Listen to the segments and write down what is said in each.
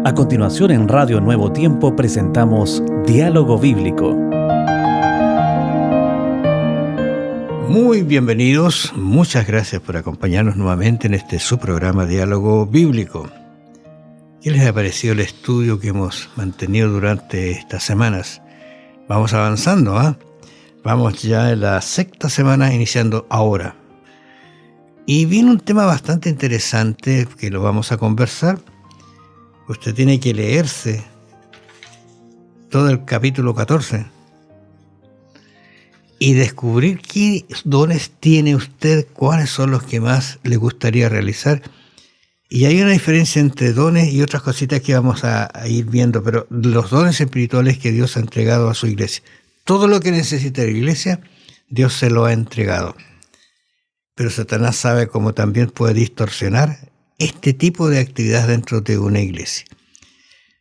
A continuación en Radio Nuevo Tiempo presentamos Diálogo Bíblico. Muy bienvenidos, muchas gracias por acompañarnos nuevamente en este su programa Diálogo Bíblico. ¿Qué les ha parecido el estudio que hemos mantenido durante estas semanas? Vamos avanzando, ¿ah? Vamos ya en la sexta semana, iniciando ahora. Y viene un tema bastante interesante que lo vamos a conversar. Usted tiene que leerse todo el capítulo 14 y descubrir qué dones tiene usted, cuáles son los que más le gustaría realizar. Y hay una diferencia entre dones y otras cositas que vamos a ir viendo, pero los dones espirituales que Dios ha entregado a su iglesia. Todo lo que necesita la iglesia, Dios se lo ha entregado. Pero Satanás sabe cómo también puede distorsionar este tipo de actividad dentro de una iglesia.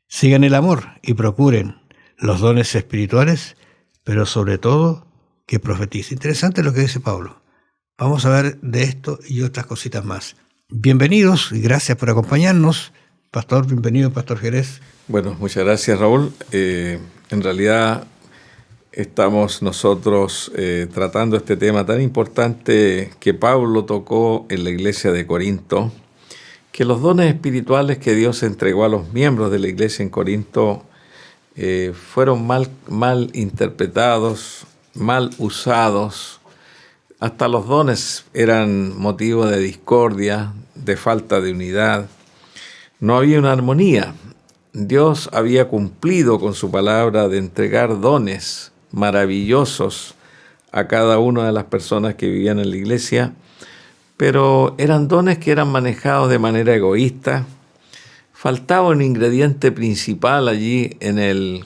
Sigan el amor y procuren los dones espirituales, pero sobre todo que profetice. Interesante lo que dice Pablo. Vamos a ver de esto y otras cositas más. Bienvenidos y gracias por acompañarnos. Pastor, bienvenido, Pastor Jerez. Bueno, muchas gracias, Raúl. En realidad estamos nosotros tratando este tema tan importante que Pablo tocó en la iglesia de Corinto, que los dones espirituales que Dios entregó a los miembros de la iglesia en Corinto fueron mal interpretados, mal usados. Hasta los dones eran motivo de discordia, de falta de unidad. No había una armonía. Dios había cumplido con su palabra de entregar dones maravillosos a cada una de las personas que vivían en la iglesia, pero eran dones que eran manejados de manera egoísta. Faltaba un ingrediente principal allí en el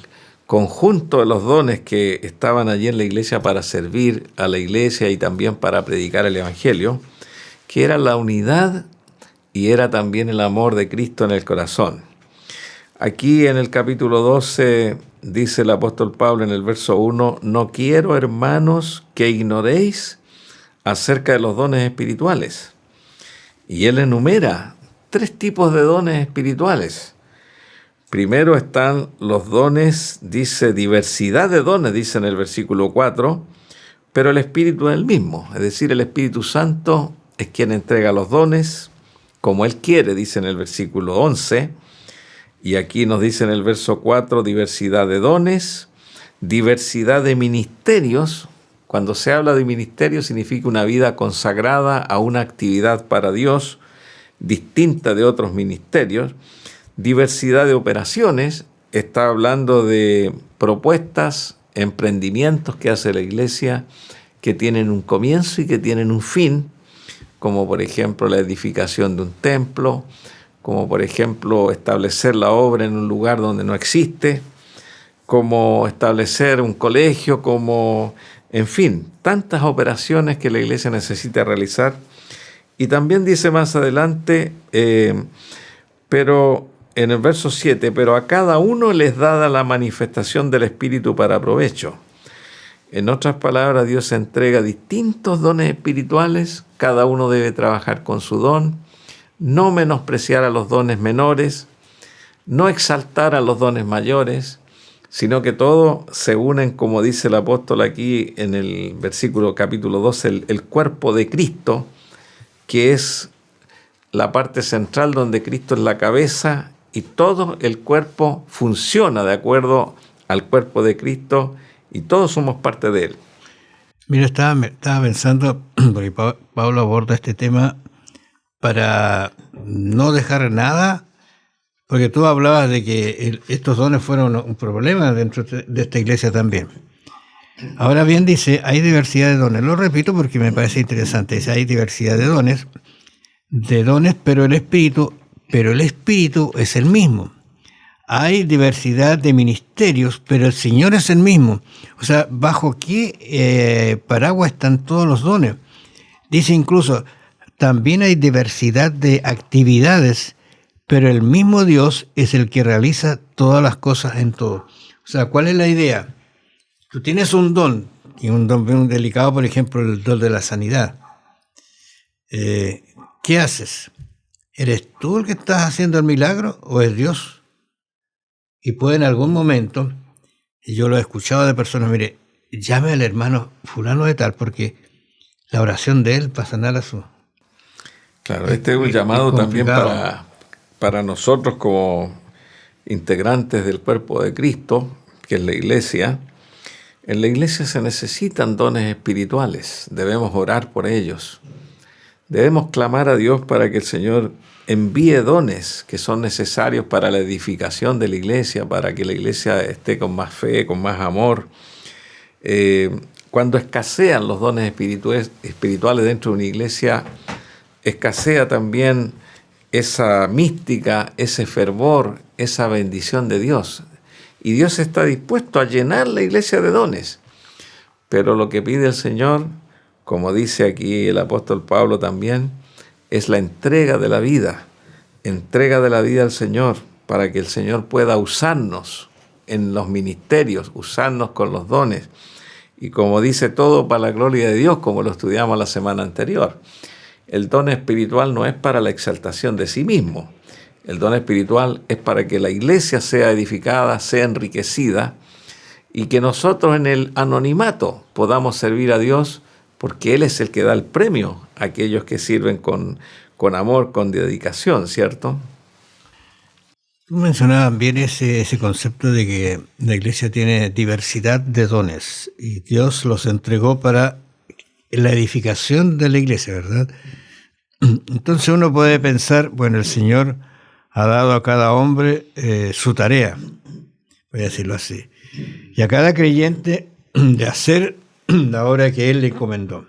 conjunto de los dones que estaban allí en la iglesia para servir a la iglesia y también para predicar el evangelio, que era la unidad y era también el amor de Cristo en el corazón. Aquí en el capítulo 12 dice el apóstol Pablo en el verso 1, «No quiero, hermanos, que ignoréis acerca de los dones espirituales». Y él enumera 3 tipos de dones espirituales. Primero están los dones, dice diversidad de dones, dice en el versículo 4, pero el Espíritu es el mismo, es decir, el Espíritu Santo es quien entrega los dones, como Él quiere, dice en el versículo 11, y aquí nos dice en el verso 4, diversidad de dones, diversidad de ministerios. Cuando se habla de ministerio significa una vida consagrada a una actividad para Dios, distinta de otros ministerios. Diversidad de operaciones, está hablando de propuestas, emprendimientos que hace la iglesia que tienen un comienzo y que tienen un fin, como por ejemplo la edificación de un templo, como por ejemplo establecer la obra en un lugar donde no existe, como establecer un colegio, como, en fin, tantas operaciones que la iglesia necesita realizar. Y también dice más adelante, pero en el verso 7, pero a cada uno les dada la manifestación del Espíritu para provecho. En otras palabras, Dios entrega distintos dones espirituales, cada uno debe trabajar con su don, no menospreciar a los dones menores, no exaltar a los dones mayores, sino que todos se unen, como dice el apóstol aquí en el versículo capítulo 12, el cuerpo de Cristo, que es la parte central donde Cristo es la cabeza y todo el cuerpo funciona de acuerdo al cuerpo de Cristo y todos somos parte de Él. Mira, estaba pensando, porque Pablo aborda este tema para no dejar nada, porque tú hablabas de que estos dones fueron un problema dentro de esta iglesia también. Ahora bien, dice, hay diversidad de dones. Lo repito porque me parece interesante. Dice, hay diversidad de dones, pero el Espíritu es el mismo. Hay diversidad de ministerios, pero el Señor es el mismo. O sea, ¿bajo qué paraguas están todos los dones? Dice incluso, también hay diversidad de actividades, pero el mismo Dios es el que realiza todas las cosas en todo. O sea, ¿cuál es la idea? Tú tienes un don, y un don bien delicado, por ejemplo, el don de la sanidad. ¿Qué haces? ¿Eres tú el que estás haciendo el milagro o es Dios? y puede en algún momento, y yo lo he escuchado de personas, mire, llame al hermano fulano de tal, porque la oración de él va a sanar a su... Claro, este es un llamado también para nosotros como integrantes del cuerpo de Cristo, que es la iglesia. En la iglesia se necesitan dones espirituales, debemos orar por ellos. Debemos clamar a Dios para que el Señor envíe dones que son necesarios para la edificación de la iglesia, para que la iglesia esté con más fe, con más amor. Cuando escasean los dones espirituales dentro de una iglesia, escasea también esa mística, ese fervor, esa bendición de Dios. Y Dios está dispuesto a llenar la iglesia de dones. Pero lo que pide el Señor, como dice aquí el apóstol Pablo también, es la entrega de la vida al Señor, para que el Señor pueda usarnos en los ministerios, usarnos con los dones. Y como dice, todo para la gloria de Dios, como lo estudiamos la semana anterior. El don espiritual no es para la exaltación de sí mismo. El don espiritual es para que la iglesia sea edificada, sea enriquecida, y que nosotros en el anonimato podamos servir a Dios, porque Él es el que da el premio a aquellos que sirven con amor, con dedicación, ¿cierto? Tú mencionabas bien ese concepto de que la iglesia tiene diversidad de dones y Dios los entregó para la edificación de la iglesia, ¿verdad? Entonces uno puede pensar, bueno, el Señor ha dado a cada hombre su tarea, voy a decirlo así, y a cada creyente de hacer la obra que Él le encomendó.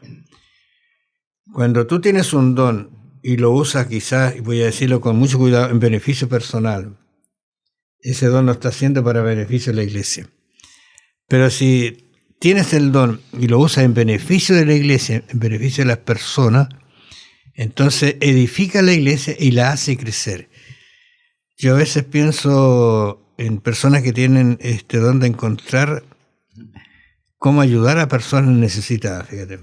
Cuando tú tienes un don y lo usas quizás, y voy a decirlo con mucho cuidado, en beneficio personal, ese don lo está haciendo para beneficio de la iglesia. Pero si tienes el don y lo usas en beneficio de la iglesia, en beneficio de las personas, entonces edifica la iglesia y la hace crecer. Yo a veces pienso en personas que tienen este don de encontrar cómo ayudar a personas necesitadas, fíjate.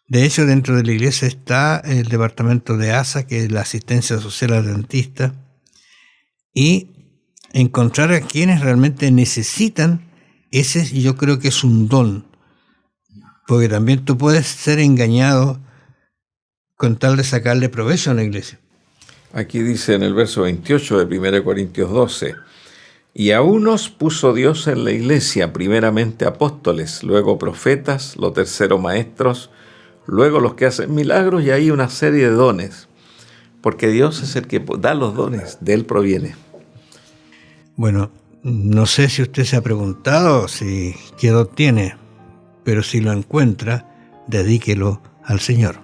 De hecho, dentro de la iglesia está el departamento de ASA, que es la asistencia social adventista, y encontrar a quienes realmente necesitan, ese yo creo que es un don, porque también tú puedes ser engañado con tal de sacarle provecho a la iglesia. Aquí dice en el verso 28 de 1 Corintios 12, y a unos puso Dios en la iglesia, primeramente apóstoles, luego profetas, lo tercero maestros, luego los que hacen milagros, y ahí una serie de dones, porque Dios es el que da los dones, de Él proviene. Bueno, no sé si usted se ha preguntado si qué don tiene, pero si lo encuentra, dedíquelo al Señor.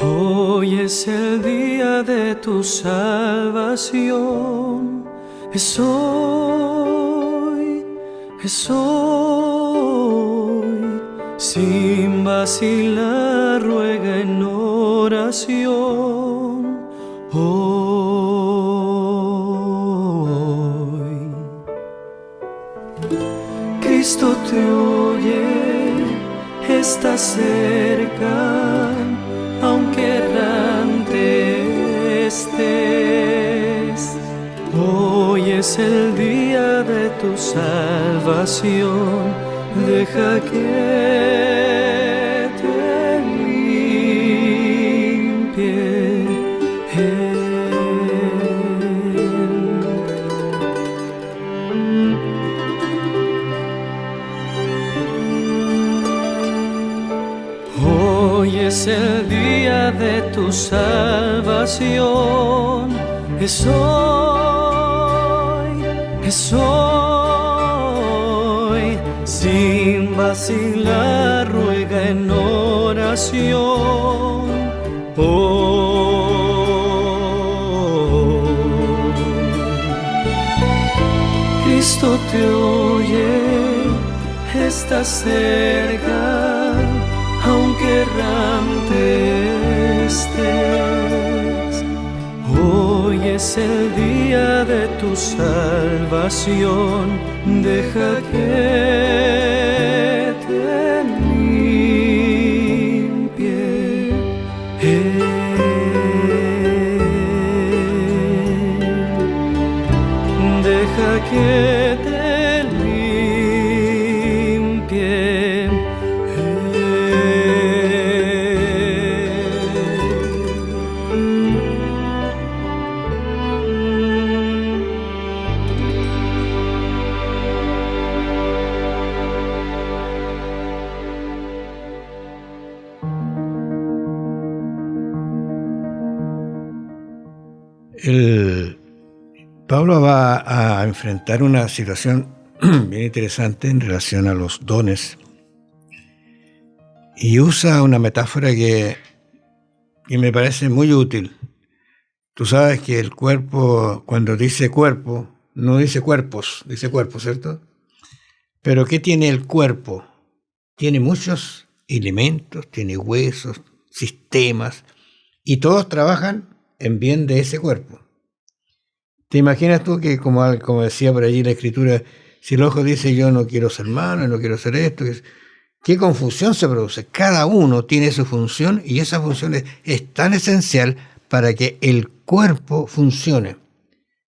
Hoy es el día de tu salvación, es hoy, sin vacilar ruega en oración, hoy. Cristo te oye, está cerca, aunque errante estés. Hoy es el día de tu salvación, deja que te limpie Hoy es el día de tu salvación, es hoy, sin vacilar ruega en oración, Cristo te oye, está cerca, aunque errante estés. Hoy es el día de tu salvación, deja que te limpie. Deja que te limpie. Pablo va a enfrentar una situación bien interesante en relación a los dones y usa una metáfora que me parece muy útil. Tú sabes que el cuerpo, cuando dice cuerpo, no dice cuerpos, dice cuerpo, ¿cierto? Pero ¿qué tiene el cuerpo? Tiene muchos elementos, tiene huesos, sistemas, y todos trabajan en bien de ese cuerpo. ¿Te imaginas tú que, como decía por allí la Escritura, si el ojo dice yo no quiero ser malo, no quiero hacer esto, qué confusión se produce? Cada uno tiene su función y esa función es tan esencial para que el cuerpo funcione.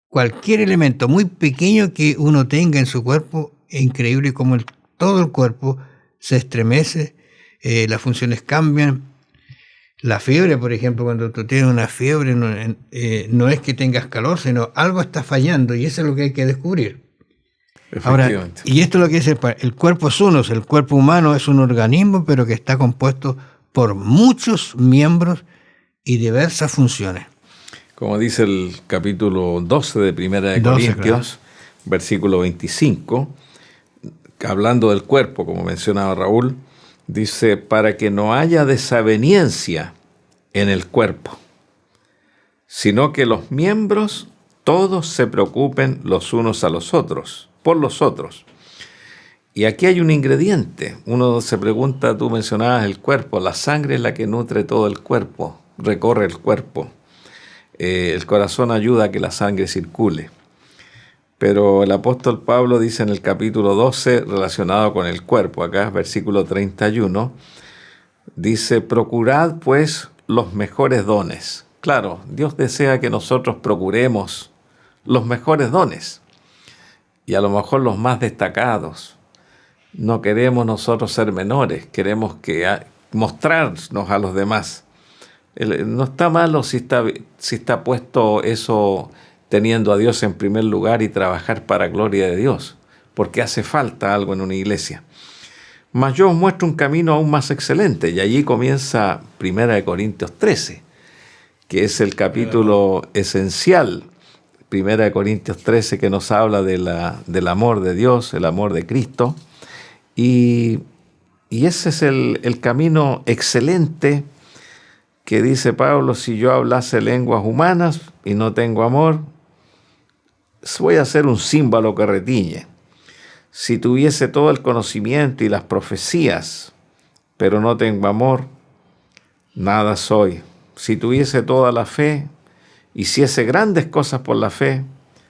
Cualquier elemento muy pequeño que uno tenga en su cuerpo, es increíble como todo el cuerpo se estremece, las funciones cambian. La fiebre, por ejemplo, cuando tú tienes una fiebre, no es que tengas calor, sino algo está fallando y eso es lo que hay que descubrir. Ahora, y esto es lo que dice el cuerpo es uno, el cuerpo humano es un organismo, pero que está compuesto por muchos miembros y diversas funciones. Como dice el capítulo 12 de Primera de Corintios, versículo 25, hablando del cuerpo, como mencionaba Raúl, dice, para que no haya desaveniencia en el cuerpo, sino que los miembros todos se preocupen los unos a los otros, por los otros. Y aquí hay un ingrediente. Uno se pregunta, tú mencionabas el cuerpo, la sangre es la que nutre todo el cuerpo, recorre el cuerpo. El corazón ayuda a que la sangre circule. Pero el apóstol Pablo dice en el capítulo 12, relacionado con el cuerpo, acá versículo 31, dice, procurad pues los mejores dones. Claro, Dios desea que nosotros procuremos los mejores dones y a lo mejor los más destacados. No queremos nosotros ser menores, queremos mostrarnos a los demás. No está malo si está puesto eso teniendo a Dios en primer lugar y trabajar para gloria de Dios, porque hace falta algo en una iglesia. Mas yo os muestro un camino aún más excelente, y allí comienza 1 Corintios 13, que es el capítulo esencial, 1 Corintios 13, que nos habla del amor de Dios, el amor de Cristo, y ese es el camino excelente que dice Pablo, si yo hablase lenguas humanas y no tengo amor, voy a ser un címbalo que retiñe. Si tuviese todo el conocimiento y las profecías, pero no tengo amor, nada soy. Si tuviese toda la fe, hiciese grandes cosas por la fe,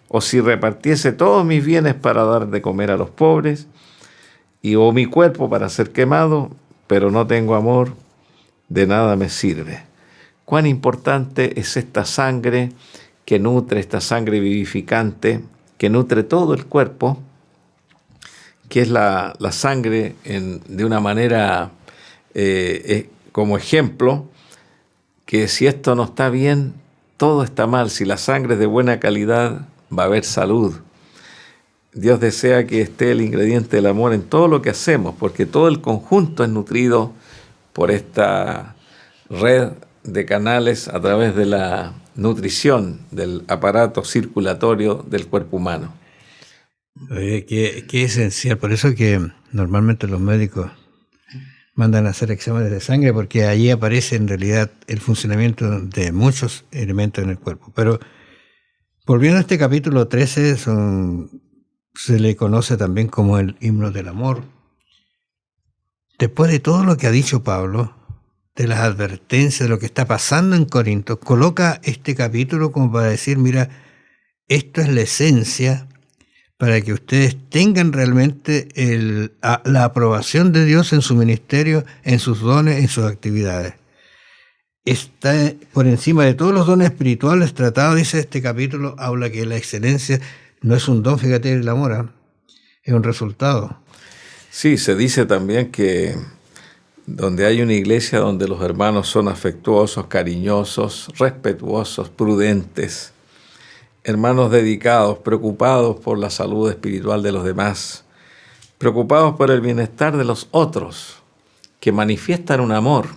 o si repartiese todos mis bienes para dar de comer a los pobres, o mi cuerpo para ser quemado, pero no tengo amor, de nada me sirve. Cuán importante es esta sangre que nutre, esta sangre vivificante, que nutre todo el cuerpo, que es la sangre de una manera como ejemplo, que si esto no está bien, todo está mal. Si la sangre es de buena calidad, va a haber salud. Dios desea que esté el ingrediente del amor en todo lo que hacemos, porque todo el conjunto es nutrido por esta red de canales a través de la nutrición del aparato circulatorio del cuerpo humano. Qué esencial, por eso que normalmente los médicos mandan a hacer exámenes de sangre, porque allí aparece en realidad el funcionamiento de muchos elementos en el cuerpo. Pero volviendo a este capítulo 13, se le conoce también como el himno del amor. después de todo lo que ha dicho Pablo, de las advertencias, de lo que está pasando en Corinto, coloca este capítulo como para decir, mira, esto es la esencia para que ustedes tengan realmente la aprobación de Dios en su ministerio, en sus dones, en sus actividades. Está por encima de todos los dones espirituales tratados, dice este capítulo, habla que la excelencia no es un don, fíjate, el amor, es un resultado. Sí, se dice también que donde hay una iglesia donde los hermanos son afectuosos, cariñosos, respetuosos, prudentes, hermanos dedicados, preocupados por la salud espiritual de los demás, preocupados por el bienestar de los otros, que manifiestan un amor,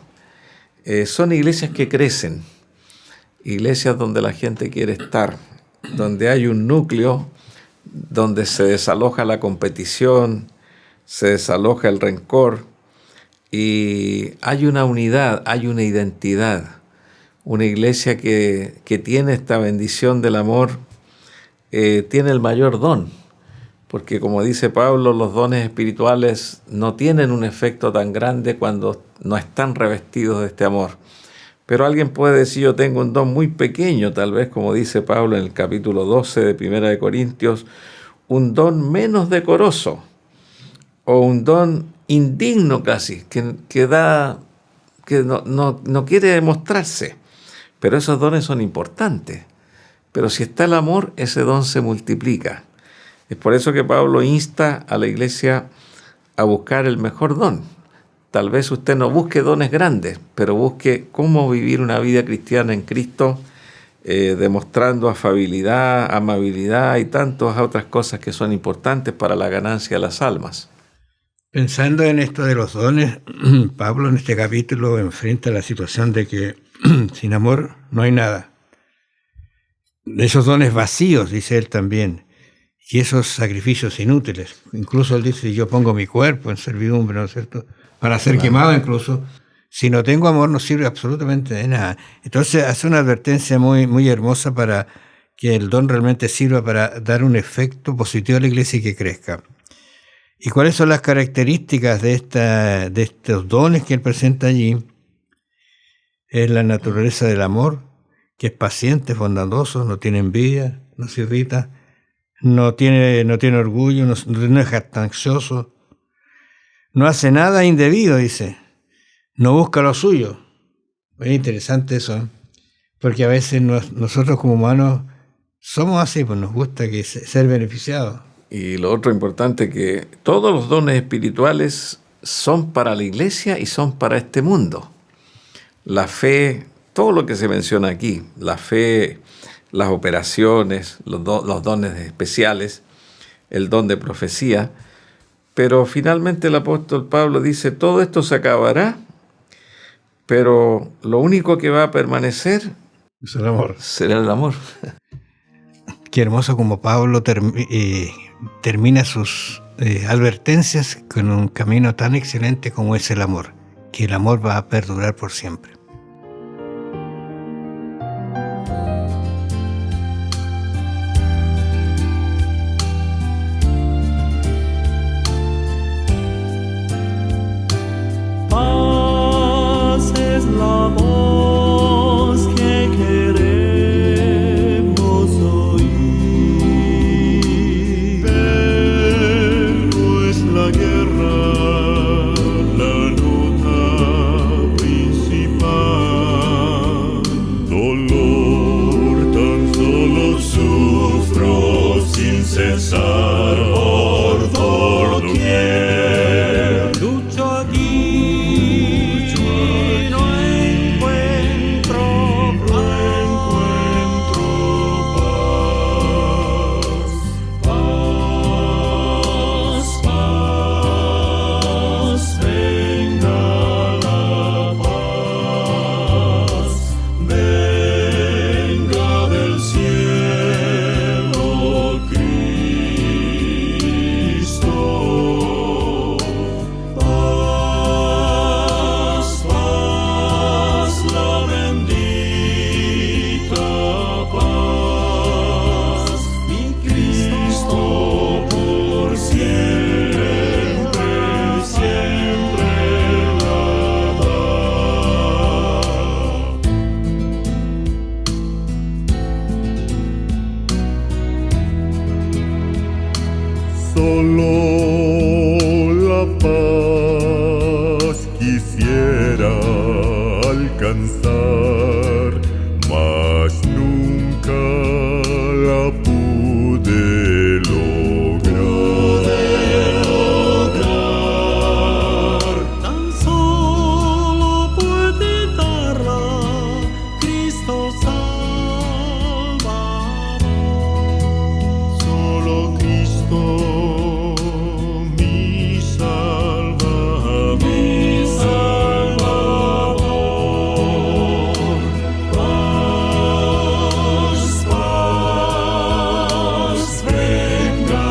son iglesias que crecen, iglesias donde la gente quiere estar, donde hay un núcleo, donde se desaloja la competición, se desaloja el rencor, y hay una unidad, hay una identidad. Una iglesia que tiene esta bendición del amor, tiene el mayor don, porque como dice Pablo, los dones espirituales no tienen un efecto tan grande cuando no están revestidos de este amor. Pero alguien puede decir, yo tengo un don muy pequeño, tal vez como dice Pablo en el capítulo 12 de 1 Corintios, un don menos decoroso, o un don indigno casi, que no quiere demostrarse. Pero esos dones son importantes. Pero si está el amor, ese don se multiplica. Es por eso que Pablo insta a la iglesia a buscar el mejor don. Tal vez usted no busque dones grandes, pero busque cómo vivir una vida cristiana en Cristo, demostrando afabilidad, amabilidad y tantas otras cosas que son importantes para la ganancia de las almas. Pensando en esto de los dones, Pablo en este capítulo enfrenta la situación de que sin amor no hay nada. De esos dones vacíos, dice él también, y esos sacrificios inútiles. Incluso él dice, yo pongo mi cuerpo en servidumbre, ¿no es cierto?, para ser quemado incluso. Si no tengo amor no sirve absolutamente de nada. Entonces hace una advertencia muy, muy hermosa para que el don realmente sirva para dar un efecto positivo a la iglesia y que crezca. ¿Y cuáles son las características de estos dones que él presenta allí? Es la naturaleza del amor, que es paciente, bondadoso, no tiene envidia, no se irrita, no tiene orgullo, no es jactancioso, no hace nada indebido, dice, no busca lo suyo. Es interesante eso, porque a veces nosotros como humanos somos así, pues nos gusta ser beneficiados. Y lo otro importante es que todos los dones espirituales son para la iglesia y son para este mundo. La fe, todo lo que se menciona aquí, la fe, las operaciones, los dones especiales, el don de profecía, pero finalmente el apóstol Pablo dice, todo esto se acabará, pero lo único que va a permanecer es el amor. Será el amor. Qué hermoso como Pablo termina sus advertencias con un camino tan excelente como es el amor, que el amor va a perdurar por siempre. Paz es la voz que queremos oír. Pero es la guerra la nota principal. solo la paz quisiera alcanzar, mas nunca la pude lograr. Tan solo puede darla Cristo Salvador. Solo Cristo, mi Salvador. Paz, paz, venga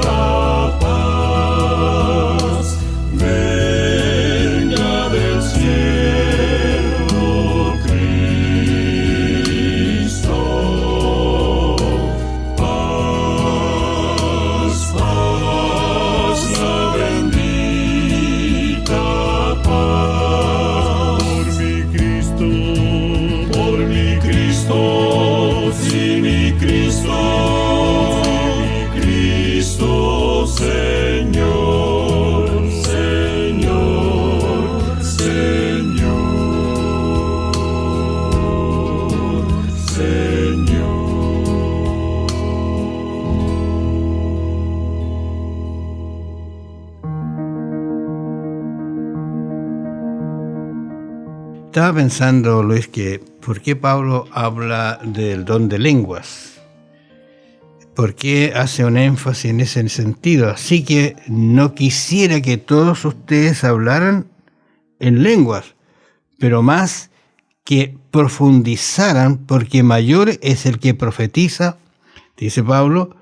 la paz, venga del cielo, Cristo. Paz, paz, la bendita paz. Por mi Cristo, sí, mi Cristo, Señor, Señor, Señor, Señor. Estaba pensando, Luis, que ¿por qué Pablo habla del don de lenguas? ¿Por qué hace un énfasis en ese sentido? Así que no quisiera que todos ustedes hablaran en lenguas, pero más que profundizaran, porque mayor es el que profetiza, dice Pablo,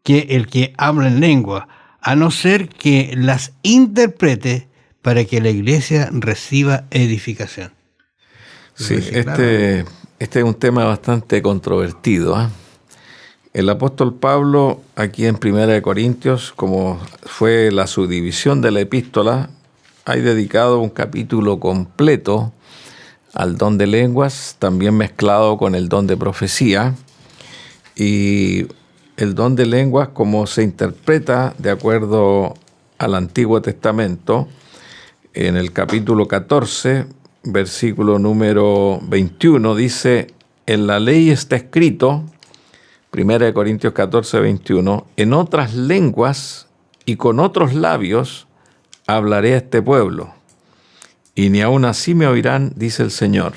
que el que habla en lengua, a no ser que las interprete para que la iglesia reciba edificación. Sí, Claro. este es un tema bastante controvertido, ¿eh? El apóstol Pablo, aquí en 1 Corintios, como fue la subdivisión de la epístola, hay dedicado un capítulo completo al don de lenguas, también mezclado con el don de profecía. Y el don de lenguas, como se interpreta de acuerdo al Antiguo Testamento, en el capítulo 14, versículo número 21, dice: en la ley está escrito, 1 Corintios 14, 21, en otras lenguas y con otros labios hablaré a este pueblo, y ni aun así me oirán, dice el Señor.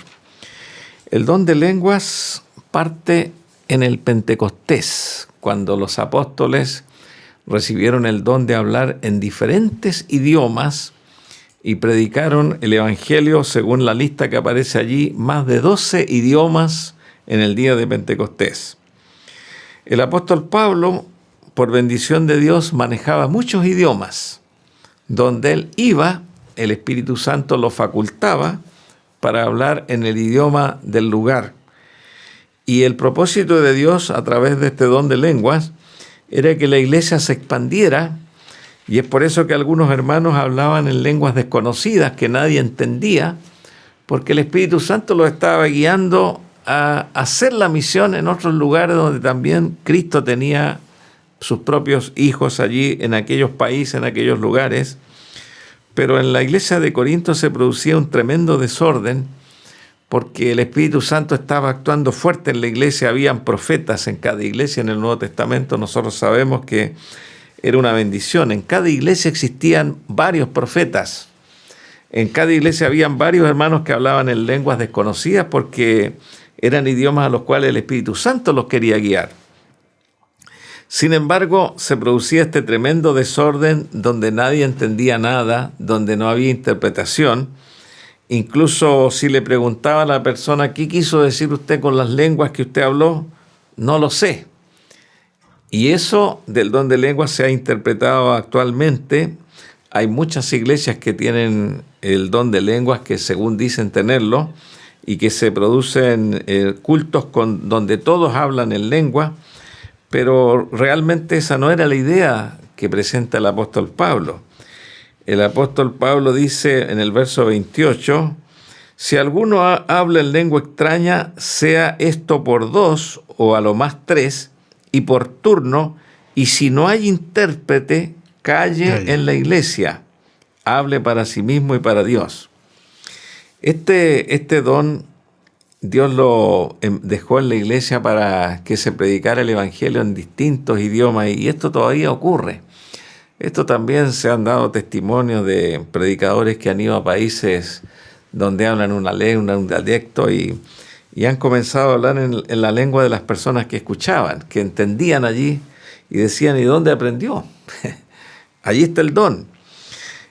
El don de lenguas parte en el Pentecostés, cuando los apóstoles recibieron el don de hablar en diferentes idiomas y predicaron el Evangelio, según la lista que aparece allí, más de 12 idiomas en el día de Pentecostés. El apóstol Pablo, por bendición de Dios, manejaba muchos idiomas. Donde él iba, el Espíritu Santo lo facultaba para hablar en el idioma del lugar. Y el propósito de Dios a través de este don de lenguas era que la iglesia se expandiera, y es por eso que algunos hermanos hablaban en lenguas desconocidas que nadie entendía, porque el Espíritu Santo los estaba guiando a hacer la misión en otros lugares donde también Cristo tenía sus propios hijos allí, en aquellos países, en aquellos lugares. Pero en la iglesia de Corinto se producía un tremendo desorden, porque el Espíritu Santo estaba actuando fuerte en la iglesia. Habían profetas en cada iglesia en el Nuevo Testamento. Nosotros sabemos que era una bendición. En cada iglesia existían varios profetas. En cada iglesia habían varios hermanos que hablaban en lenguas desconocidas, porque eran idiomas a los cuales el Espíritu Santo los quería guiar. Sin embargo, se producía este tremendo desorden donde nadie entendía nada, donde no había interpretación. Incluso si le preguntaba a la persona, ¿qué quiso decir usted con las lenguas que usted habló? No lo sé. Y eso del don de lenguas se ha interpretado actualmente. Hay muchas iglesias que tienen el don de lenguas, que según dicen tenerlo, y que se producen cultos donde todos hablan en lengua, pero realmente esa no era la idea que presenta el apóstol Pablo. El apóstol Pablo dice en el verso 28, si alguno habla en lengua extraña, sea esto por 2 o a lo más 3, y por turno, Y si no hay intérprete, calle en la iglesia, hable para sí mismo y para Dios. Este don Dios lo dejó en la iglesia para que se predicara el evangelio en distintos idiomas, y esto todavía ocurre. Esto también se han dado testimonios de predicadores que han ido a países donde hablan una lengua, un dialecto, y han comenzado a hablar en la lengua de las personas que escuchaban, que entendían allí, y decían: ¿y dónde aprendió? Allí está el don.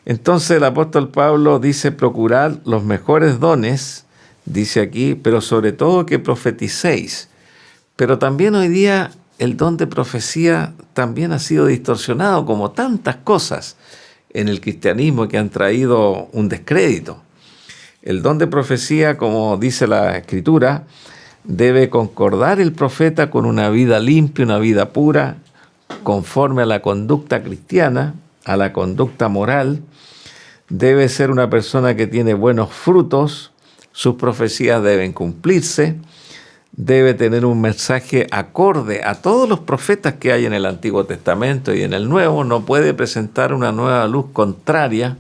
Entonces el apóstol Pablo dice: procurad los mejores dones, dice aquí, pero sobre todo que profeticéis. Pero también hoy día el don de profecía también ha sido distorsionado, como tantas cosas en el cristianismo que han traído un descrédito. El don de profecía, como dice la Escritura, debe concordar el profeta con una vida limpia, una vida pura, conforme a la conducta cristiana, a la conducta moral. Debe ser una persona que tiene buenos frutos, sus profecías deben cumplirse, debe tener un mensaje acorde a todos los profetas que hay en el Antiguo Testamento y en el Nuevo, no puede presentar una nueva luz contraria.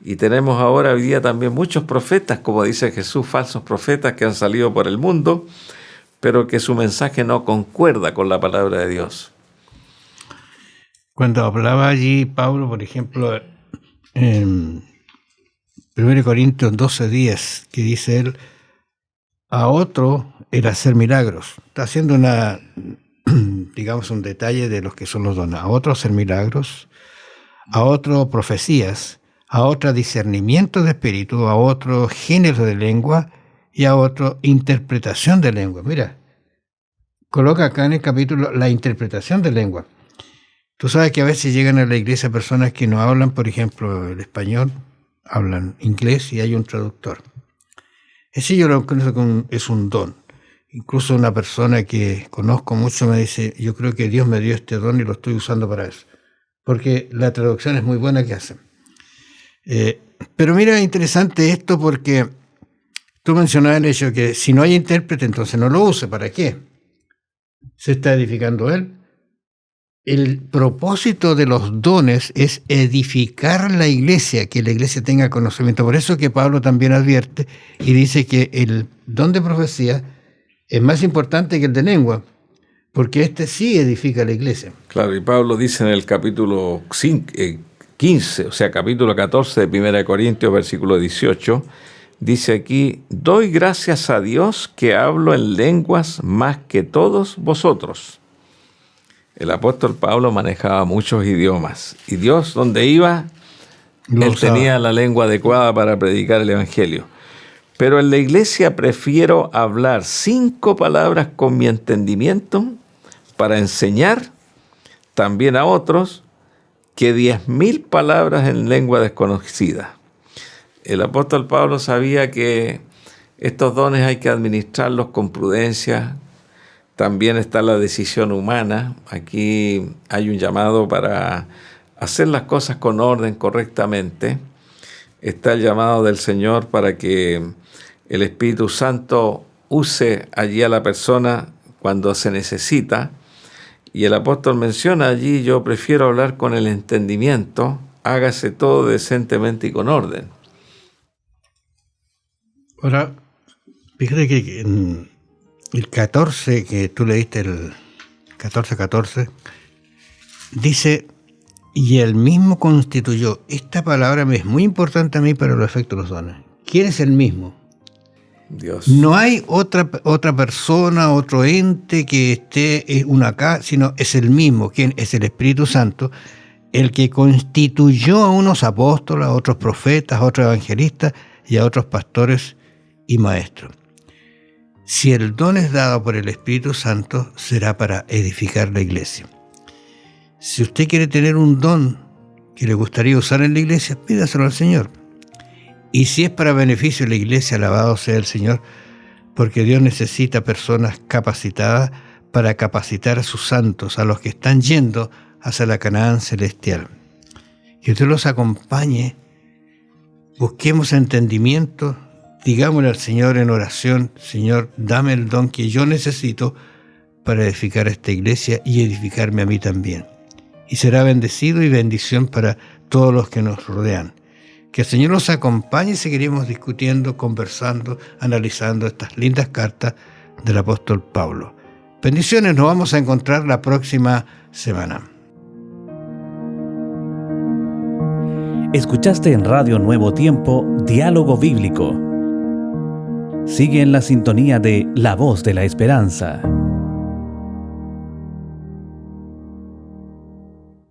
Y tenemos ahora hoy día también muchos profetas, como dice Jesús, falsos profetas que han salido por el mundo, pero que su mensaje no concuerda con la palabra de Dios. Cuando hablaba allí Pablo, por ejemplo, en 1 Corintios 12:10, que dice él: a otro el hacer milagros. Está haciendo digamos, un detalle de los que son los dones. A otro hacer milagros, a otro profecías, a otro discernimiento de espíritu, a otro género de lengua y a otro interpretación de lengua. Mira, coloca acá en el capítulo la interpretación de lengua. Tú sabes que a veces llegan a la iglesia personas que no hablan, por ejemplo, el español, hablan inglés y hay un traductor. Ese yo lo conozco como es un don. Incluso una persona que conozco mucho me dice: yo creo que Dios me dio este don y lo estoy usando para eso. Porque la traducción es muy buena que hacen. Pero mira, interesante esto, porque tú mencionabas el hecho que si no hay intérprete, entonces no lo use. ¿Para qué? Se está edificando él. El propósito de los dones es edificar la iglesia, que la iglesia tenga conocimiento. Por eso que Pablo también advierte y dice que el don de profecía es más importante que el de lengua, porque este sí edifica la iglesia. Claro, y Pablo dice en el capítulo 15, o sea, capítulo 14 de 1 Corintios, versículo 18, dice aquí: doy gracias a Dios que hablo en lenguas más que todos vosotros. El apóstol Pablo manejaba muchos idiomas, y Dios, donde iba, él tenía la lengua adecuada para predicar el evangelio. Pero en la iglesia prefiero hablar 5 palabras con mi entendimiento para enseñar también a otros, que 10.000 palabras en lengua desconocida. El apóstol Pablo sabía que estos dones hay que administrarlos con prudencia. También está la decisión humana. Aquí hay un llamado para hacer las cosas con orden, correctamente. Está el llamado del Señor para que el Espíritu Santo use allí a la persona cuando se necesita. Y el apóstol menciona allí: yo prefiero hablar con el entendimiento, hágase todo decentemente y con orden. Ahora, fíjate que en el 14, que tú leíste, el 14:14, dice: y él mismo constituyó. Esta palabra me es muy importante a mí para los efectos de los dones. ¿Quién es el mismo? Dios. No hay otra persona, otro ente que esté uno acá, sino es el mismo. ¿Quién? Es el Espíritu Santo, el que constituyó a unos apóstoles, a otros profetas, a otros evangelistas y a otros pastores y maestros. Si el don es dado por el Espíritu Santo, será para edificar la iglesia. Si usted quiere tener un don que le gustaría usar en la iglesia, pídaselo al Señor. Y si es para beneficio de la iglesia, alabado sea el Señor, porque Dios necesita personas capacitadas para capacitar a sus santos, a los que están yendo hacia la Canaán celestial. Que usted los acompañe, busquemos entendimiento, digámosle al Señor en oración: Señor, dame el don que yo necesito para edificar esta iglesia y edificarme a mí también. Y será bendecido y bendición para todos los que nos rodean. Que el Señor nos acompañe y seguiremos discutiendo, conversando, analizando estas lindas cartas del apóstol Pablo. Bendiciones, nos vamos a encontrar la próxima semana. Escuchaste en Radio Nuevo Tiempo, Diálogo Bíblico. Sigue en la sintonía de La Voz de la Esperanza.